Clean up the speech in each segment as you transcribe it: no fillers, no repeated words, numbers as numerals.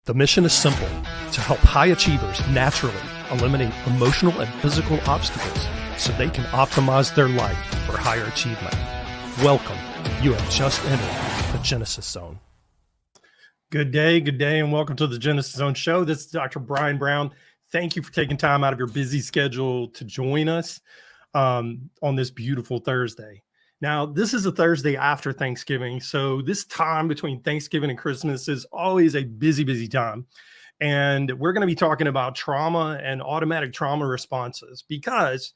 The mission is simple: to help high achievers naturally eliminate emotional and physical obstacles so they can optimize their life for higher achievement. Welcome. You have just entered the Genesis Zone. Good day, and welcome to the Genesis Zone show. This is Dr. Brian Brown. Thank you for taking time out of your busy schedule to join us on this beautiful Thursday. Now, this is a Thursday after Thanksgiving, so this time between Thanksgiving and Christmas is always a busy time. And we're going to be talking about trauma and automatic trauma responses because,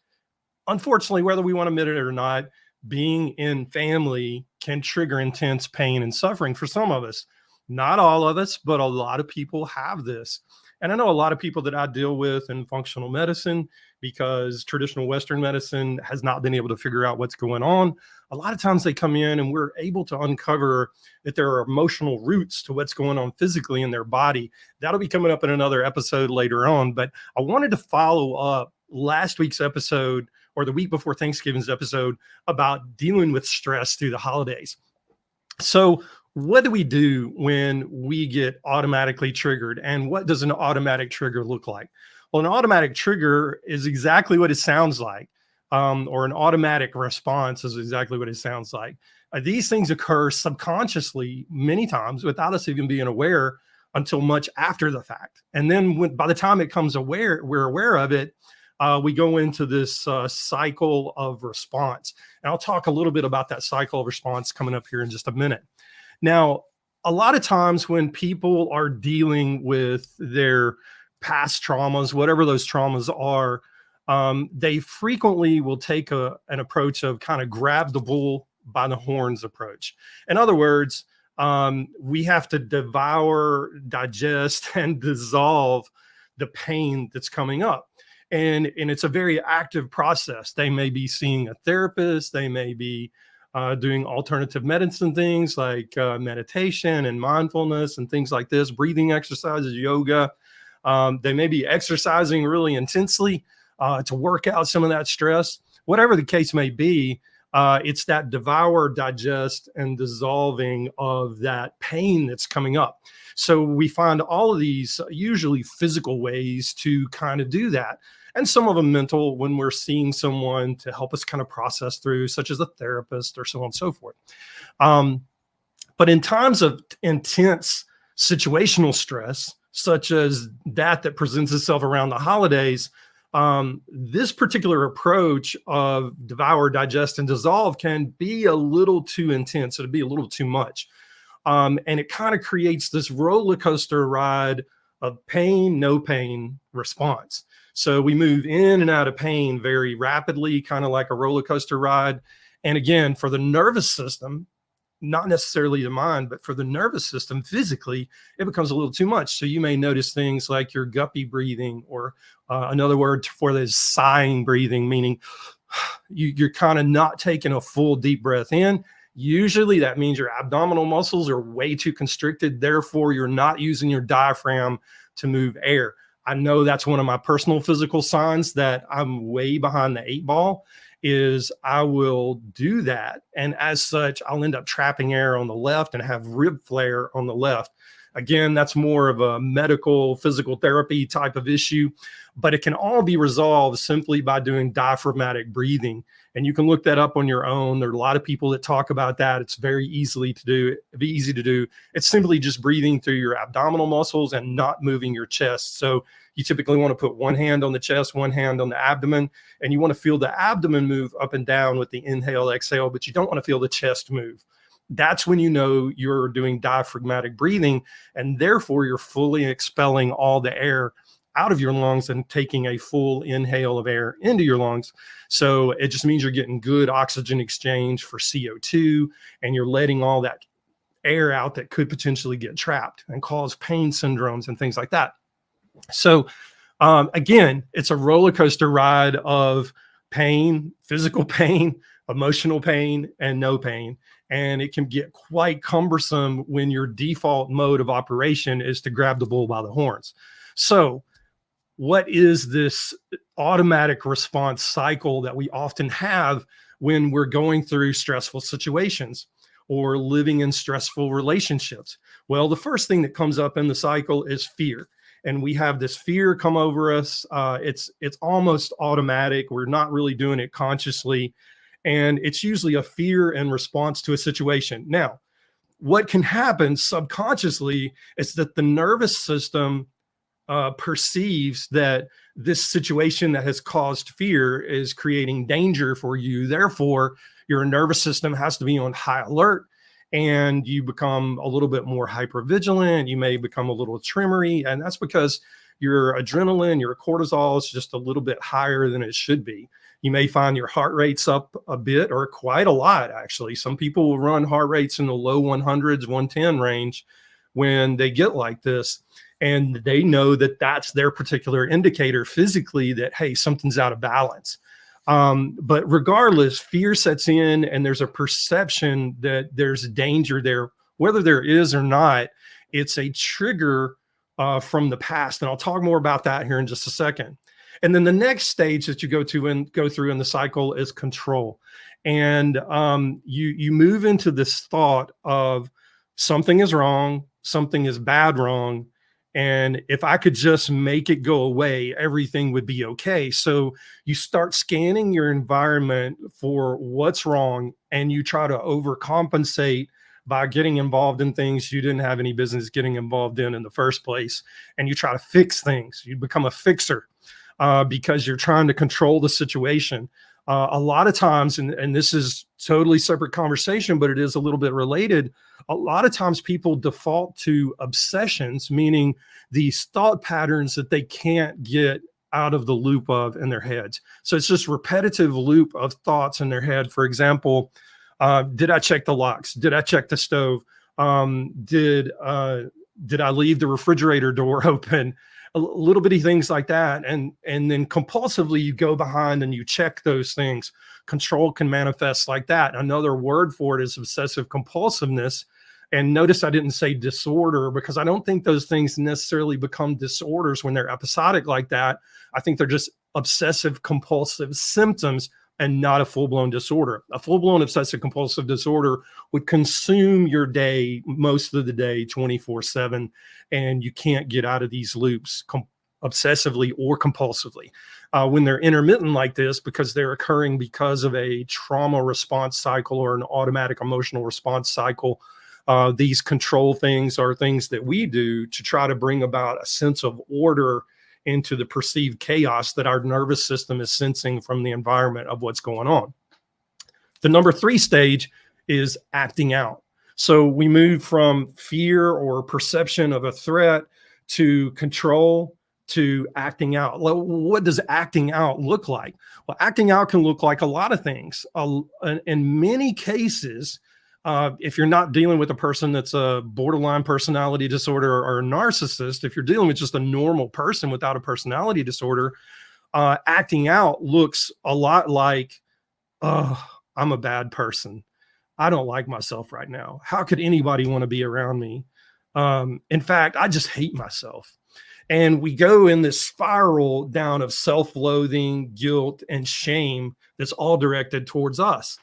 unfortunately, whether we want to admit it or not, being in family can trigger intense pain and suffering for some of us. Not all of us, but a lot of people have this. And I know a lot of people that I deal with in functional medicine, because traditional Western medicine has not been able to figure out what's going on. A lot of times they come in and we're able to uncover that there are emotional roots to what's going on physically in their body. That'll be coming up in another episode later on. But I wanted to follow up last week's episode, or the week before Thanksgiving's episode, about dealing with stress through the holidays. So what do we do when we get automatically triggered? And what does an automatic trigger look like? Well, an automatic trigger is exactly what it sounds like, or an automatic response is exactly what it sounds like. These things occur subconsciously many times without us even being aware until much after the fact. And then by the time it comes we're aware of it, we go into this cycle of response. And I'll talk a little bit about that cycle of response coming up here in just a minute. Now, a lot of times when people are dealing with their past traumas, whatever those traumas are, they frequently will take an approach of kind of grab the bull by the horns approach. In other words, we have to devour, digest, and dissolve the pain that's coming up. And it's a very active process. They may be seeing a therapist. They may be doing alternative medicine things like meditation and mindfulness and things like this, breathing exercises, yoga. They may be exercising really intensely to work out some of that stress. Whatever the case may be, it's that devour, digest, and dissolving of that pain that's coming up. So we find all of these usually physical ways to kind of do that. And some of them mental when we're seeing someone to help us kind of process through, such as a therapist or so on and so forth. But in times of intense situational stress, such as that presents itself around the holidays, this particular approach of devour, digest, and dissolve can be a little too intense. It'll be a little too much. And it kind of creates this roller coaster ride of pain, no pain response. So we move in and out of pain very rapidly, kind of like a roller coaster ride. And again, for the nervous system, not necessarily the mind, but for the nervous system physically, it becomes a little too much. So you may notice things like your guppy breathing, or another word for this, sighing breathing, meaning you're kind of not taking a full deep breath in. Usually that means your abdominal muscles are way too constricted. Therefore, you're not using your diaphragm to move air. I know that's one of my personal physical signs that I'm way behind the 8 ball, is I will do that. And as such, I'll end up trapping air on the left and have rib flare on the left. Again, that's more of a medical physical therapy type of issue, but it can all be resolved simply by doing diaphragmatic breathing. And you can look that up on your own. There are a lot of people that talk about that. It's very easy to do. It's simply just breathing through your abdominal muscles and not moving your chest. So you typically want to put one hand on the chest, one hand on the abdomen, and you want to feel the abdomen move up and down with the inhale, exhale, but you don't want to feel the chest move. That's when you know you're doing diaphragmatic breathing, and therefore you're fully expelling all the air out of your lungs and taking a full inhale of air into your lungs. So it just means you're getting good oxygen exchange for CO2, and you're letting all that air out that could potentially get trapped and cause pain syndromes and things like that. So again, it's a roller coaster ride of pain, physical pain, emotional pain, and no pain. And it can get quite cumbersome when your default mode of operation is to grab the bull by the horns. So what is this automatic response cycle that we often have when we're going through stressful situations? or living in stressful relationships? Well, the first thing that comes up in the cycle is fear. And we have this fear come over us. It's almost automatic. We're not really doing it consciously. And it's usually a fear in response to a situation. Now, what can happen subconsciously is that the nervous system perceives that this situation that has caused fear is creating danger for you. Therefore, your nervous system has to be on high alert, and you become a little bit more hypervigilant. You may become a little tremory, and that's because your adrenaline, your cortisol is just a little bit higher than it should be. You may find your heart rate's up a bit, or quite a lot, actually. Some people will run heart rates in the low 100s, 110 range when they get like this. And they know that that's their particular indicator physically that, hey, something's out of balance. But regardless, fear sets in, and there's a perception that there's danger there. Whether there is or not, it's a trigger from the past. And I'll talk more about that here in just a second. And then the next stage that you go through in the cycle is control. And you move into this thought of something is wrong, something is bad wrong, and if I could just make it go away, everything would be okay. So you start scanning your environment for what's wrong, and you try to overcompensate by getting involved in things you didn't have any business getting involved in the first place. And you try to fix things. You become a fixer because you're trying to control the situation. A lot of times, and this is totally separate conversation, but it is a little bit related. A lot of times people default to obsessions, meaning these thought patterns that they can't get out of the loop of in their heads. So it's just repetitive loop of thoughts in their head. For example, did I check the locks? Did I check the stove? Did I leave the refrigerator door open? A little bitty things like that. And then compulsively you go behind and you check those things. Control can manifest like that. Another word for it is obsessive compulsiveness. And notice I didn't say disorder, because I don't think those things necessarily become disorders when they're episodic like that. I think they're just obsessive compulsive symptoms and not a full-blown disorder. A full-blown obsessive compulsive disorder would consume your day, most of the day, 24/7, and you can't get out of these loops obsessively or compulsively. When they're intermittent like this, because they're occurring because of a trauma response cycle or an automatic emotional response cycle, these control things are things that we do to try to bring about a sense of order into the perceived chaos that our nervous system is sensing from the environment of what's going on. The number 3 stage is acting out. So we move from fear or perception of a threat to control to acting out. What does acting out look like? Well, acting out can look like a lot of things. In many cases, if you're not dealing with a person that's a borderline personality disorder or a narcissist, if you're dealing with just a normal person without a personality disorder, acting out looks a lot like, oh, I'm a bad person. I don't like myself right now. How could anybody want to be around me? In fact, I just hate myself. And we go in this spiral down of self-loathing, guilt, and shame that's all directed towards us.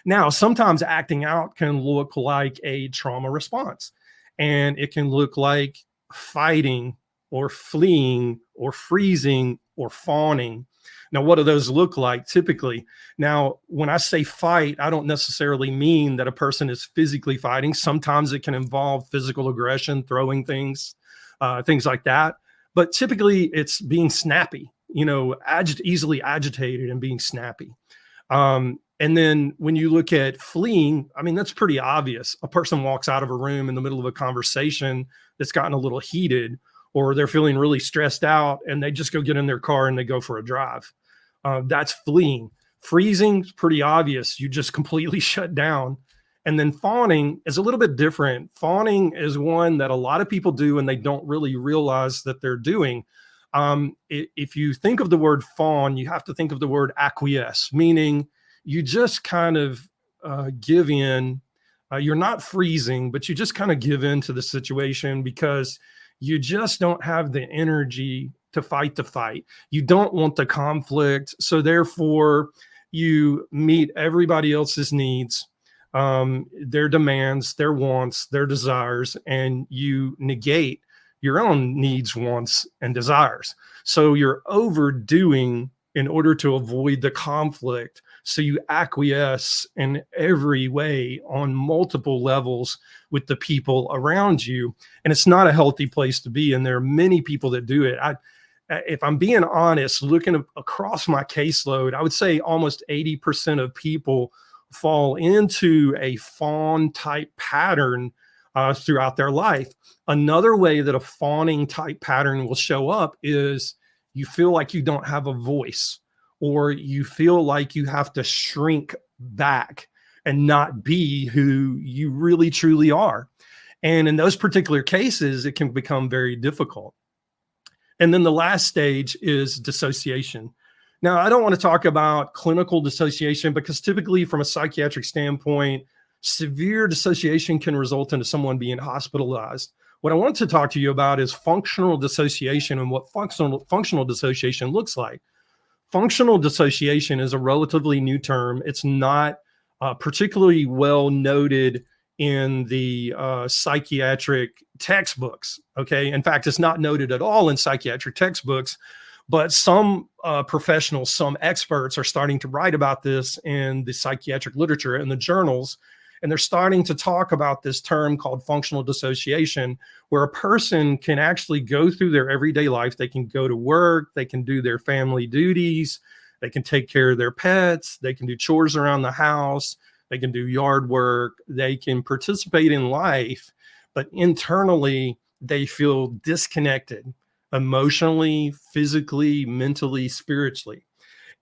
Now, sometimes acting out can look like a trauma response, and it can look like fighting or fleeing or freezing or fawning. Now, what do those look like typically? Now, when I say fight, I don't necessarily mean that a person is physically fighting. Sometimes it can involve physical aggression, throwing things, things like that. But typically it's being snappy, easily agitated and being snappy. And then when you look at fleeing, I mean, that's pretty obvious. A person walks out of a room in the middle of a conversation that's gotten a little heated, or they're feeling really stressed out and they just go get in their car and they go for a drive. That's fleeing. Freezing is pretty obvious. You just completely shut down. And then fawning is a little bit different. Fawning is one that a lot of people do and they don't really realize that they're doing. If you think of the word fawn, you have to think of the word acquiesce, meaning you just kind of give in. You're not freezing, but you just kind of give in to the situation because you just don't have the energy to fight the fight. You don't want the conflict. So therefore, you meet everybody else's needs. their demands, their wants, their desires, and you negate your own needs, wants, and desires. So you're overdoing in order to avoid the conflict. So you acquiesce in every way on multiple levels with the people around you. And it's not a healthy place to be. And there are many people that do it. If I'm being honest, looking across my caseload, I would say almost 80% of people fall into a fawn type pattern throughout their life. Another way that a fawning type pattern will show up is you feel like you don't have a voice, or you feel like you have to shrink back and not be who you really truly are. And in those particular cases, it can become very difficult. And then the last stage is dissociation. Now, I don't want to talk about clinical dissociation because typically from a psychiatric standpoint, severe dissociation can result into someone being hospitalized. What I want to talk to you about is functional dissociation and what functional dissociation looks like. Functional dissociation is a relatively new term. It's not particularly well noted in the psychiatric textbooks. Okay. In fact, it's not noted at all in psychiatric textbooks, but some professionals, some experts are starting to write about this in the psychiatric literature and the journals. And they're starting to talk about this term called functional dissociation, where a person can actually go through their everyday life. They can go to work, they can do their family duties, they can take care of their pets, they can do chores around the house, they can do yard work, they can participate in life, but internally they feel disconnected emotionally, physically, mentally, spiritually.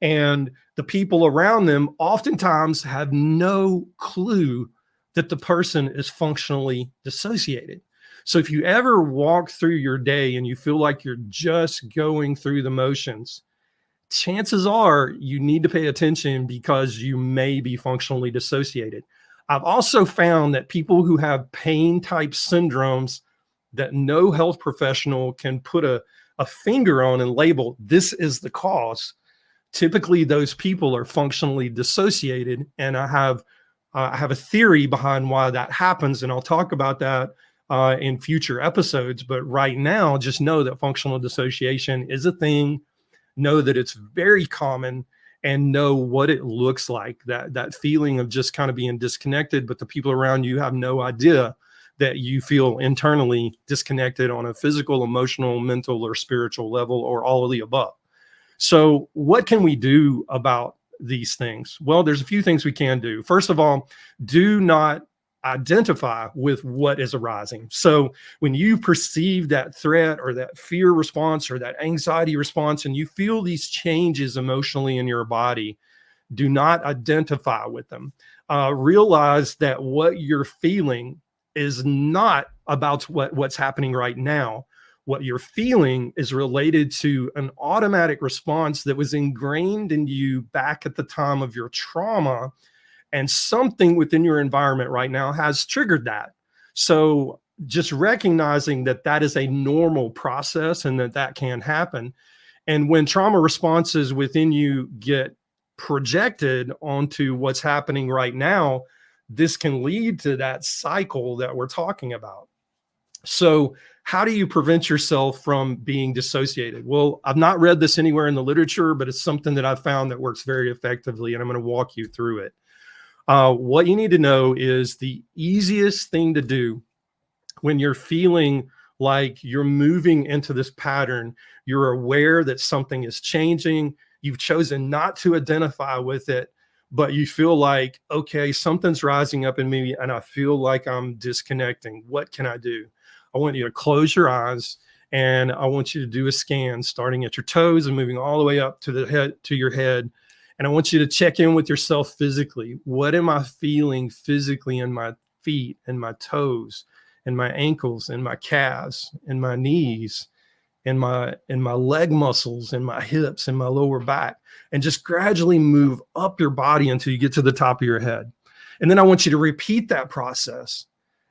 And the people around them oftentimes have no clue that the person is functionally dissociated. So if you ever walk through your day and you feel like you're just going through the motions, chances are you need to pay attention because you may be functionally dissociated. I've also found that people who have pain type syndromes that no health professional can put a finger on and label, this is the cause. Typically, those people are functionally dissociated, and I have a theory behind why that happens, and I'll talk about that in future episodes. But right now, just know that functional dissociation is a thing. Know that it's very common, and know what it looks like. That feeling of just kind of being disconnected, but the people around you have no idea that you feel internally disconnected on a physical, emotional, mental, or spiritual level, or all of the above. So what can we do about these things? Well, there's a few things we can do. First of all, do not identify with what is arising. So when you perceive that threat or that fear response or that anxiety response, and you feel these changes emotionally in your body, do not identify with them. Realize that what you're feeling is not about what's happening right now. What you're feeling is related to an automatic response that was ingrained in you back at the time of your trauma, and something within your environment right now has triggered that. So just recognizing that that is a normal process and that can happen. And when trauma responses within you get projected onto what's happening right now, this can lead to that cycle that we're talking about. So how do you prevent yourself from being dissociated? Well, I've not read this anywhere in the literature, but it's something that I've found that works very effectively, and I'm going to walk you through it. What you need to know is the easiest thing to do when you're feeling like you're moving into this pattern, you're aware that something is changing, you've chosen not to identify with it, but you feel like, okay, something's rising up in me and I feel like I'm disconnecting. What can I do? I want you to close your eyes, and I want you to do a scan starting at your toes and moving all the way up to the head, to your head. And I want you to check in with yourself physically. What am I feeling physically in my feet and my toes and my ankles and my calves and my knees and my leg muscles and my hips and my lower back? And just gradually move up your body until you get to the top of your head. And then I want you to repeat that process.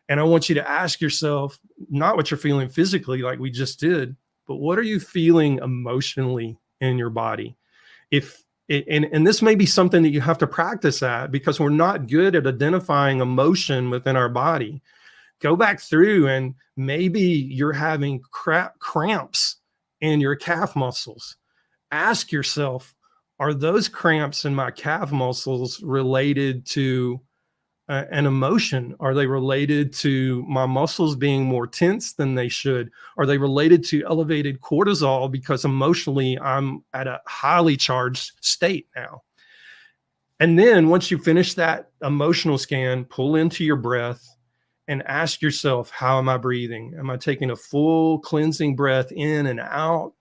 And I want you to ask yourself, not what you're feeling physically like we just did, but what are you feeling emotionally in your body? If And this may be something that you have to practice at, because we're not good at identifying emotion within our body. Go back through, and maybe you're having cramps in your calf muscles. Ask yourself, are those cramps in my calf muscles related to an emotion? Are they related to my muscles being more tense than they should? Are they related to elevated cortisol because emotionally I'm at a highly charged state now? And then once you finish that emotional scan, pull into your breath and ask yourself, how am I breathing? Am I taking a full cleansing breath in and out?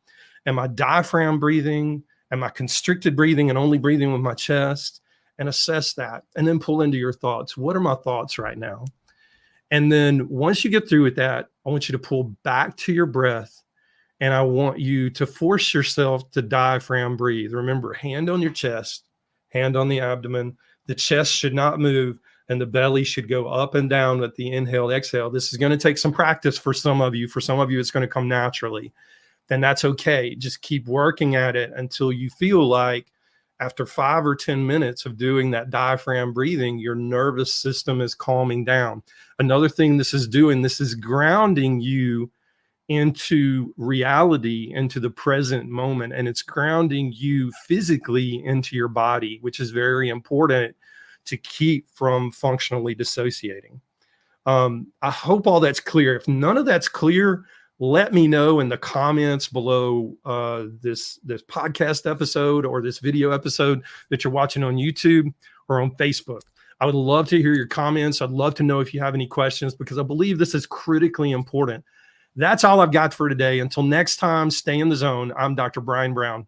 Am I diaphragm breathing? Am I constricted breathing and only breathing with my chest? And assess that, and then pull into your thoughts. What are my thoughts right now? And then once you get through with that, I want you to pull back to your breath, and I want you to force yourself to diaphragm breathe. Remember, hand on your chest, hand on the abdomen. The chest should not move, and the belly should go up and down with the inhale, exhale. This is going to take some practice for some of you. For some of you, it's going to come naturally. Then that's okay. Just keep working at it until you feel like after 5 or 10 minutes of doing that diaphragm breathing, your nervous system is calming down. Another thing this is doing, this is grounding you into reality, into the present moment, and it's grounding you physically into your body, which is very important to keep from functionally dissociating. I hope all that's clear. If none of that's clear, let me know in the comments below this podcast episode or this video episode that you're watching on YouTube or on Facebook. I would love to hear your comments. I'd love to know if you have any questions, because I believe this is critically important. That's all I've got for today. Until next time, stay in the zone. I'm Dr. Brian Brown.